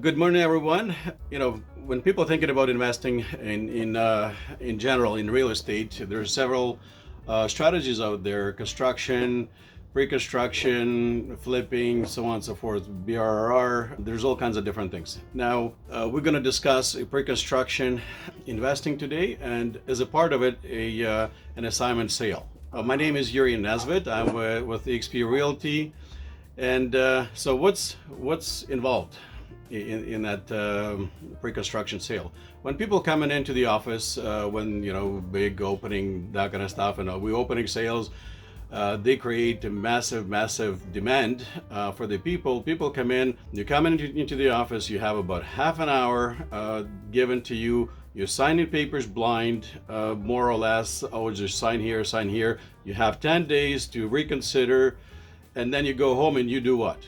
Good morning, everyone. When people thinking about investing in general in real estate, there are several strategies out there: construction, pre-construction, flipping, so on and so forth. BRRR. There's all kinds of different things. Now we're going to discuss pre-construction investing today, and as a part of it, an assignment sale. My name is Yuri Nesvit. I'm with eXp Realty, and so what's involved in that pre-construction sale? When people coming into the office, when big opening, that kind of stuff, and we opening sales, they create a massive demand for the people. People come in, you come into the office, you have about half an hour given to you. You're signing papers blind, more or less. Oh, just sign here, sign here. You have 10 days to reconsider, and then you go home and you do what?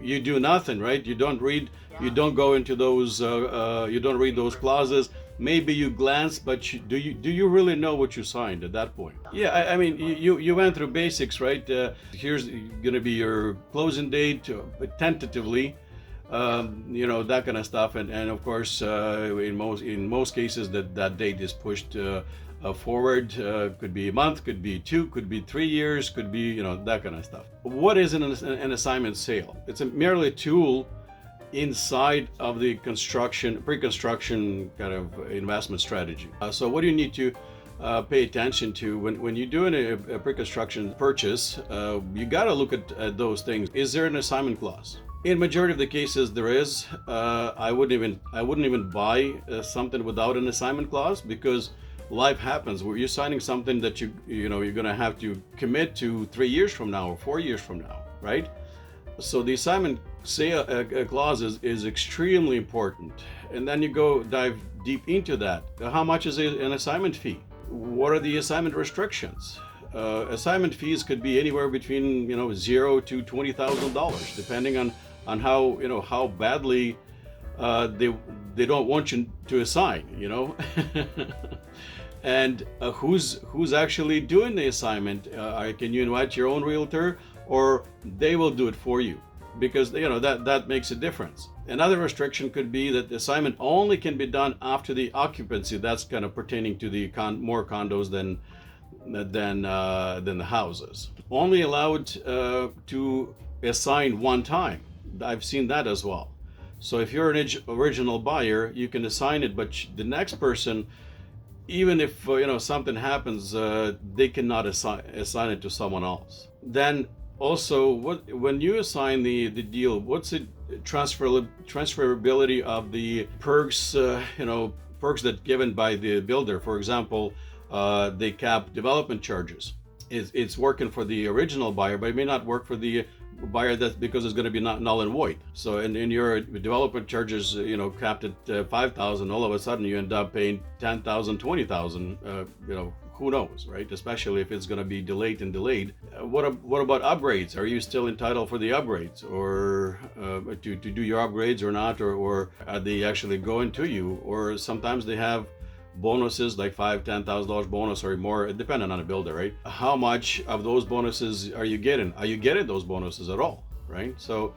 You do nothing, right? You don't read, you don't go into those, you don't read those clauses. Maybe you glance, but do you really know what you signed at that point? Yeah, I mean, you went through basics, right? Here's going to be your closing date, tentatively, that kind of stuff, and of course, in most cases, that date is pushed forward. Could be a month, could be two, could be 3 years, could be that kind of stuff. What is an assignment sale? It's merely a tool inside of the pre-construction kind of investment strategy. So what do you need to pay attention to when you're doing a pre-construction purchase? You got to look at those things. Is there an assignment clause? In majority of the cases, there is. I wouldn't even buy something without an assignment clause, because life happens where you're signing something that you're going to have to commit to 3 years from now or 4 years from now, right? So the assignment clause is extremely important. And then you go dive deep into that. How much is an assignment fee? What are the assignment restrictions? Assignment fees could be anywhere between $0 to $20,000, depending on how badly they don't want you to assign, and who's actually doing the assignment. Can you invite your own realtor, or they will do it for you? Because that makes a difference. Another restriction could be that the assignment only can be done after the occupancy. That's kind of pertaining to the more condos than the houses. Only allowed to assign one time. I've seen that as well. So if you're an original buyer, you can assign it, but the next person, even if something happens, they cannot assign it to someone else. Then also, when you assign the deal, what's the transferability of the perks? Perks that given by the builder. For example, they cap development charges. It's working for the original buyer, but it may not work for the buyer, that's because it's going to be not null and void. So in your development charges, capped at 5,000, all of a sudden you end up paying 10,000, 20,000. Who knows, right? Especially if it's going to be delayed. What about upgrades? Are you still entitled for the upgrades, or to do your upgrades or not, or are they actually going to you? Or sometimes they have bonuses like $5,000-$10,000 bonus or more, depending on the builder, right? How much of those bonuses are you getting? Are you getting those bonuses at all, right? So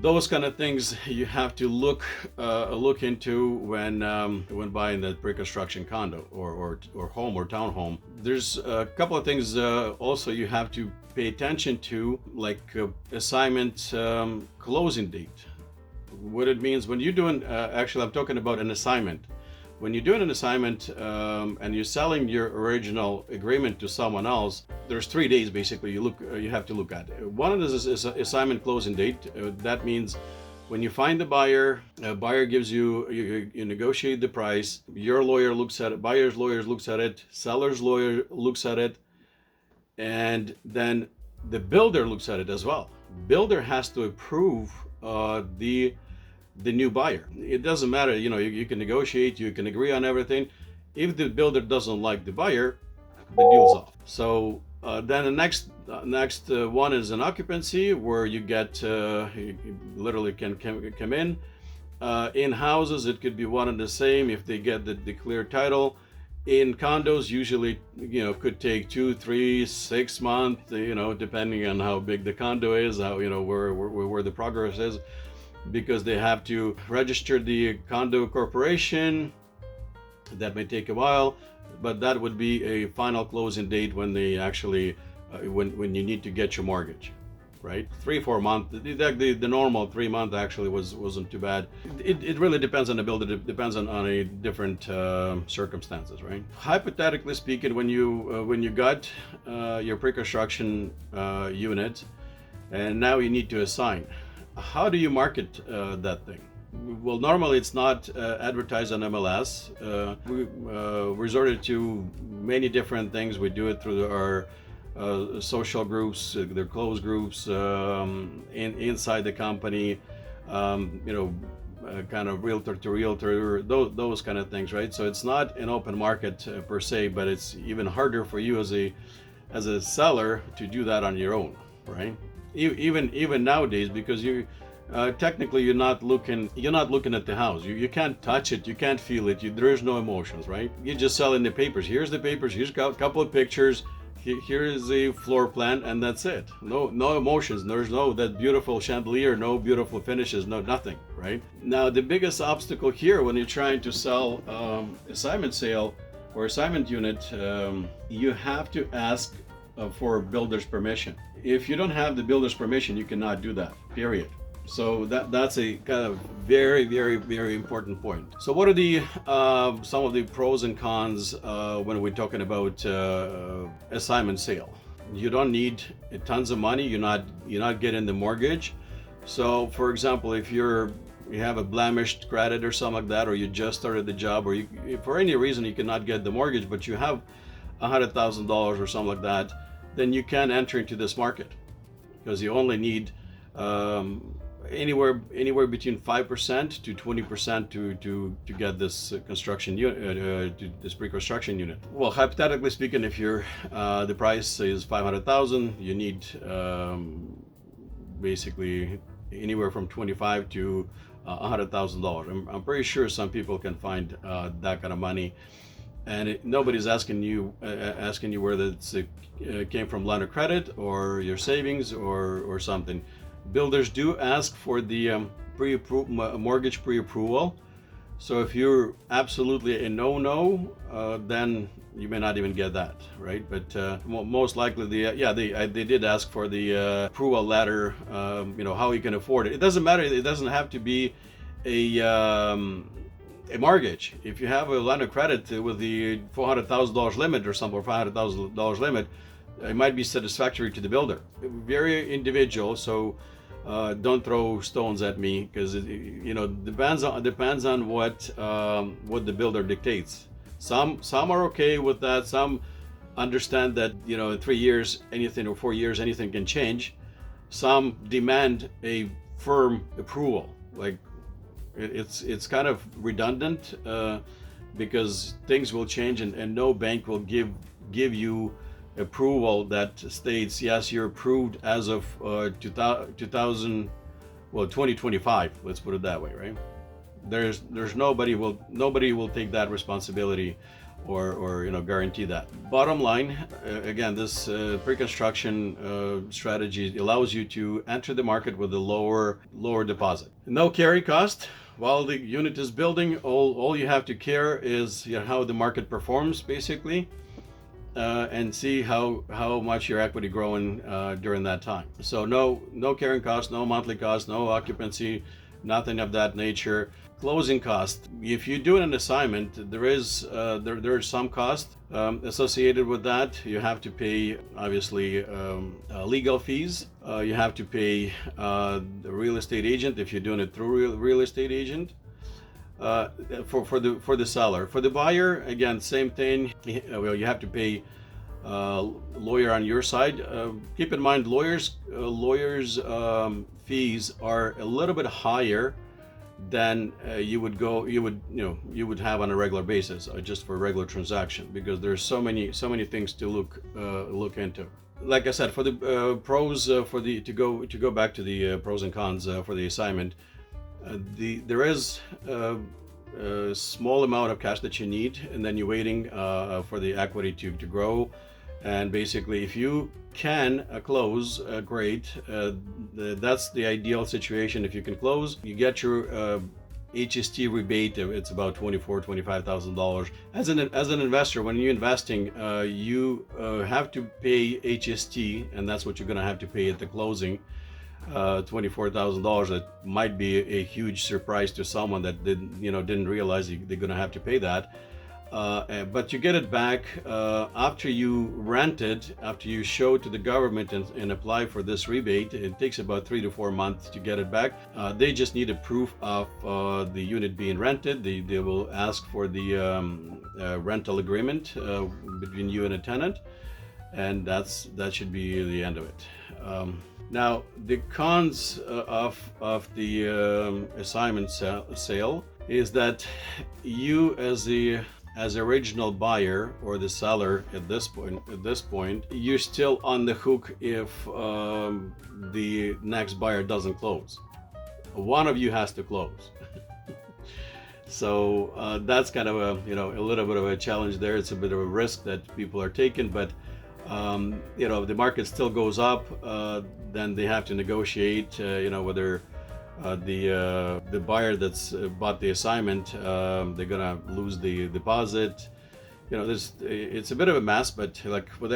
those kind of things you have to look into when buying that pre-construction condo or home or townhome. There's a couple of things also you have to pay attention to, like assignment closing date. What it means when you're doing, actually I'm talking about an assignment. When you're doing an assignment and you're selling your original agreement to someone else, there's 3 days basically you have to look at. One of those is assignment closing date. That means when you find the buyer, buyer gives you negotiate the price. Your lawyer looks at it, buyer's lawyer looks at it, seller's lawyer looks at it, and then the builder looks at it as well. Builder has to approve the new buyer. It doesn't matter, you can negotiate, you can agree on everything. If the builder doesn't like the buyer, the deal's off. So then the next one is an occupancy, where you get you literally can come in. In houses, it could be one and the same if they get the clear title. In condos, usually could take 2, 3, 6 months, depending on how big the condo is, how where the progress is. because they have to register the condo corporation. That may take a while, but that would be a final closing date when they actually when you need to get your mortgage, right? 3-4 months. The normal 3 month actually wasn't too bad. It really depends on the builder. It depends on a different circumstances, right? Hypothetically speaking, when you got your pre-construction unit, and now you need to assign, how do you market that thing? Well, normally it's not advertised on MLS. We resorted to many different things. We do it through our social groups, their closed groups, inside the company, kind of realtor to realtor, those kind of things, right? So it's not an open market per se, but it's even harder for you as a seller to do that on your own, right? Even nowadays, because technically you're not looking at the house. You can't touch it, you can't feel it, there's no emotions, right? You're just selling the papers. Here's the papers, here's a couple of pictures, here is the floor plan, and that's it. No emotions. There's no that beautiful chandelier, no beautiful finishes, no nothing, right? Now the biggest obstacle here when you're trying to sell assignment sale or assignment unit, you have to ask for builder's permission. If you don't have the builder's permission, you cannot do that, period. So that's a kind of very, very, very important point. So what are the some of the pros and cons when we're talking about assignment sale? You don't need tons of money. You're not getting the mortgage. So for example, if you have a blemished credit or something like that, or you just started the job, or for any reason you cannot get the mortgage, but you have $100,000 or something like that, then you can enter into this market because you only need anywhere between 5% to 20% to get this construction unit, this pre-construction unit. Well, hypothetically speaking, if the price is 500,000, you need basically anywhere from 25 to $100,000. I'm pretty sure some people can find that kind of money, and nobody's asking you whether it came from line of credit or your savings or something. Builders do ask for the mortgage pre-approval. So if you're absolutely a no, then you may not even get that, right? But most likely, they did ask for the approval letter. How you can afford it. It doesn't matter. It doesn't have to be a mortgage. If you have a line of credit with the $400,000 limit or something, or $500,000 limit, it might be satisfactory to the builder. Very individual, so don't throw stones at me, because it depends on what the builder dictates. Some are okay with that. Some understand that in 3 years anything, or 4 years anything can change. Some demand a firm approval. Like it's kind of redundant because things will change, and no bank will give you approval that states yes, you're approved as of 2025. Let's put it that way, right? There's nobody will take that responsibility or guarantee that. Bottom line, again, this pre-construction strategy allows you to enter the market with a lower deposit. No carry cost. While the unit is building, all you have to care is how the market performs, basically. And see how much your equity growing during that time. So no carrying cost, no monthly cost, no occupancy, nothing of that nature. Closing cost. If you do an assignment, there is some cost associated with that. You have to pay, obviously, legal fees. You have to pay the real estate agent if you're doing it through real estate agent. For the seller. For the buyer, again, same thing. Well, you have to pay lawyer on your side. Keep in mind, lawyers fees are a little bit higher than you would have on a regular basis, just for a regular transaction, because there's so many things to look into. Like I said, for the pros, to go back to the pros and cons for the assignment. There is a small amount of cash that you need, and then you're waiting for the equity to grow, And basically, if you can close, great. That's the ideal situation. If you can close, you get your HST rebate. It's about $25,000. As an investor, when you're investing, you have to pay HST, and that's what you're going to have to pay at the closing. $24,000. That might be a huge surprise to someone that didn't realize they're going to have to pay that. But you get it back after you rent it, after you show it to the government and apply for this rebate. It takes about 3 to 4 months to get it back. They just need a proof of the unit being rented. They will ask for the rental agreement between you and a tenant, and that should be the end of it. Now, the cons of the assignment sale is that you, as original buyer or the seller at this point, you're still on the hook if the next buyer doesn't close. One of you has to close. So that's kind of a little bit of a challenge there. It's a bit of a risk that people are taking, but if the market still goes up, then they have to negotiate, whether the buyer that's bought the assignment, they're gonna lose the deposit. It's a bit of a mess, but like with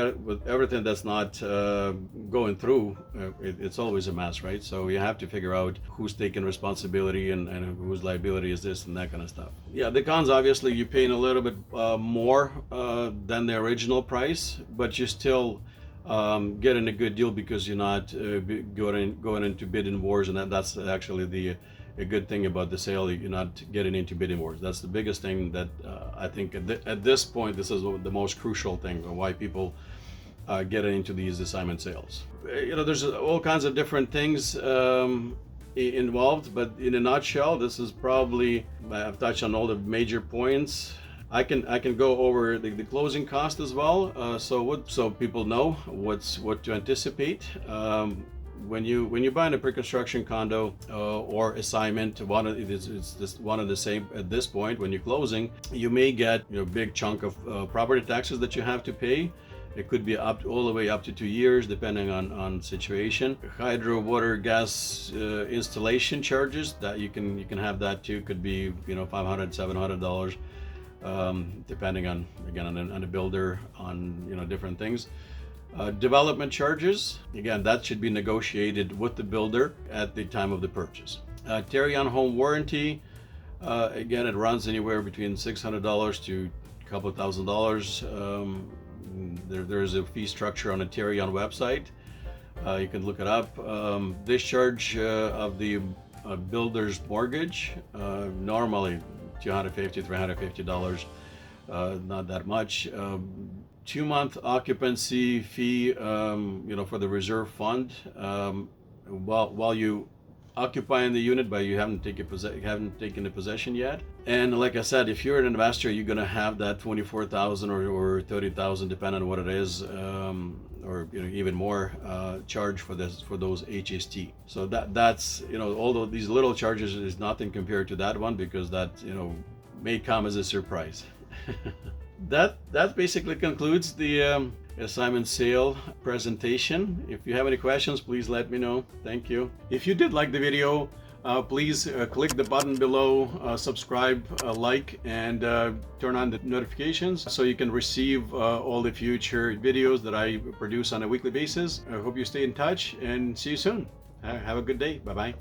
everything that's not going through, it's always a mess, right? So you have to figure out who's taking responsibility and whose liability is this and that kind of stuff. Yeah, the cons, obviously you're paying a little bit more than the original price, but you still getting a good deal because you're not going into bidding wars, and that's actually a good thing about the sale. You're not getting into bidding wars. That's the biggest thing that I think at this point, this is the most crucial thing why people get into these assignment sales. There's all kinds of different things involved, but in a nutshell, this is probably, I've touched on all the major points. I can go over the closing cost as well, so people know what to anticipate. When you buy in a pre-construction condo or assignment, it's just one of the same at this point. When you're closing, you may get a big chunk of property taxes that you have to pay. It could be all the way up to 2 years, depending on situation. Hydro, water, gas installation charges that you can have that too. Could be $500, $700. Depending on the builder, on different things. Development charges, again, that should be negotiated with the builder at the time of the purchase. Carry-on home warranty, again, it runs anywhere between $600 to a couple of $1,000. There's a fee structure on the Tarion website. You can look it up. Discharge of the builder's mortgage, normally $250, $350, not that much. 2-month occupancy fee, for the reserve fund, while you occupying the unit, but you haven't taken the possession yet. And like I said, if you're an investor, you're gonna have that $24,000 or $30,000, depending on what it is, or even more charge for those HST. So that's although these little charges is nothing compared to that one, because that may come as a surprise. That basically concludes the assignment sale presentation. If you have any questions, please let me know. Thank you. If you did like the video, please click the button below, subscribe, like, and turn on the notifications so you can receive all the future videos that I produce on a weekly basis. I hope you stay in touch and see you soon. Have a good day. Bye-bye.